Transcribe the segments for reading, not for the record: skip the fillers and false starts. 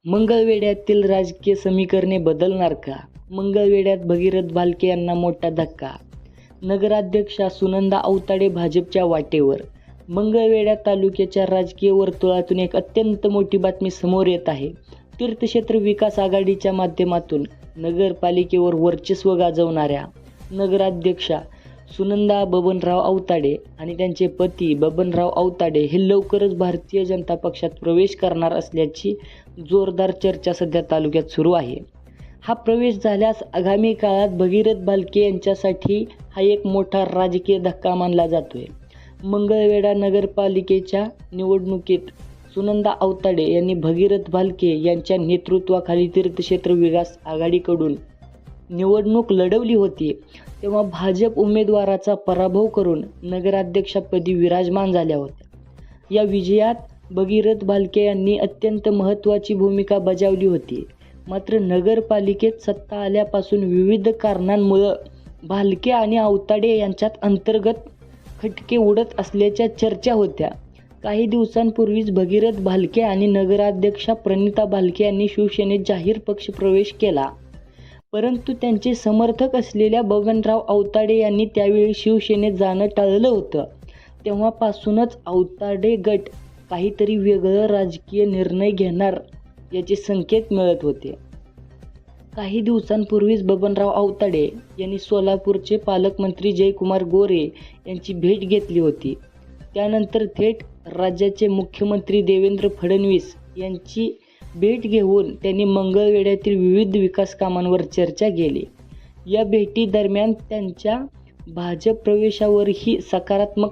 मंगळवेढ्यातील राजकीय समीकरणे बदलणार का? मंगळवेढ्यात भगीरथ भालके यांना मोठा धक्का. नगराध्यक्षा सुनंदा अवताडे भाजपच्या वाटेवर. मंगळवेढा तालुक्याच्या राजकीय वर्तुळातून एक अत्यंत मोठी बातमी समोर येत आहे. तीर्थक्षेत्र विकास आघाडीच्या माध्यमातून नगरपालिकेवर वर्चस्व गाजवणाऱ्या नगराध्यक्षा सुनंदा बबनराव अवताडे आणि त्यांचे पती बबनराव अवताडे हे लवकरच भारतीय जनता पक्षात प्रवेश करणार असल्याची जोरदार चर्चा सध्या तालुक्यात सुरू आहे. हा प्रवेश झाल्यास आगामी काळात भगीरथ भालके यांच्यासाठी हा एक मोठा राजकीय धक्का मानला जातोय. मंगळवेढा नगरपालिकेच्या निवडणुकीत सुनंदा अवताडे यांनी भगीरथ भालके यांच्या नेतृत्वाखाली तीर्थक्षेत्र विकास आघाडीकडून निवडणूक लढवली होती. तेव्हा भाजप उमेदवाराचा पराभव करून नगराध्यक्षपदी विराजमान झाल्या होत्या. या विजयात भगीरथ भालके यांनी अत्यंत महत्त्वाची भूमिका बजावली होती. मात्र नगरपालिकेत सत्ता आल्यापासून विविध कारणांमुळे भालके आणि अवताडे यांच्यात अंतर्गत खटके उडत असल्याच्या चर्चा होत्या. काही दिवसांपूर्वीच भगीरथ भालके आणि नगराध्यक्षा प्रणिता भालके यांनी शिवसेनेत जाहीर पक्षप्रवेश केला. परंतु त्यांचे समर्थक असलेल्या बबनराव अवताडे यांनी त्यावेळी शिवसेनेत जाणं टाळलं होतं. तेव्हापासूनच अवताडे गट काहीतरी वेगळं राजकीय निर्णय घेणार याचे संकेत मिळत होते. काही दिवसांपूर्वीच बबनराव अवताडे यांनी सोलापूरचे पालकमंत्री जयकुमार गोरे यांची भेट घेतली होती. त्यानंतर थेट राज्याचे मुख्यमंत्री देवेंद्र फडणवीस यांची भेट घेऊन त्यांनी मंगळवेढ्यातील विविध विकास कामांवर चर्चा केली. या भेटीदरम्यान त्यांच्या भाजप प्रवेशावरही सकारात्मक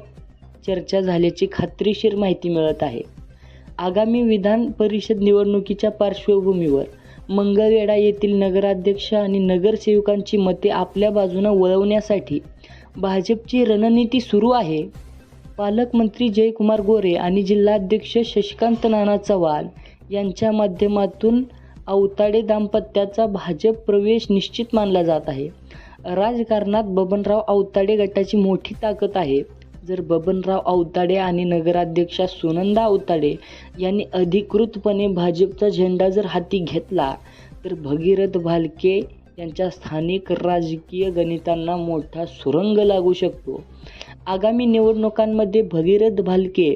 चर्चा झाल्याची खात्रीशीर माहिती मिळत आहे. आगामी विधान परिषद निवडणुकीच्या पार्श्वभूमीवर मंगळवेढा येथील नगराध्यक्ष आणि नगरसेवकांची मते आपल्या बाजूने वळवण्यासाठी भाजपची रणनीती सुरू आहे. पालकमंत्री जयकुमार गोरे आणि जिल्हाध्यक्ष शशिकांत नाना चव्हाण यांच्या माध्यमातून अवताडे दाम्पत्याचा भाजप प्रवेश निश्चित मानला जात आहे. राजकारणात बबनराव अवताडे गटाची मोठी ताकद आहे. जर बबनराव अवताडे आणि नगराध्यक्षा सुनंदा अवताडे यांनी अधिकृतपणे भाजपचा झेंडा जर हाती घेतला तर भगीरथ भालके यांच्या स्थानिक राजकीय गणितांना मोठा सुरंग लागू शकतो. आगामी निवडणुकांमध्ये भगीरथ भालके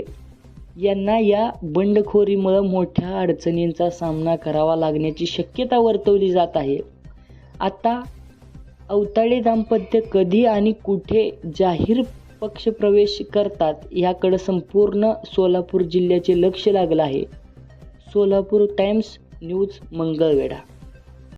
यांना या बंडखोरीमुळे मोठ्या अडचणींचा सामना करावा लागण्याची शक्यता वर्तवली जात आहे. आता अवताडे दाम्पत्य कधी आणि कुठे जाहीर पक्षप्रवेश करतात याकडे संपूर्ण सोलापूर जिल्ह्याचे लक्ष लागलं आहे. Solapur times news Mangalvedha.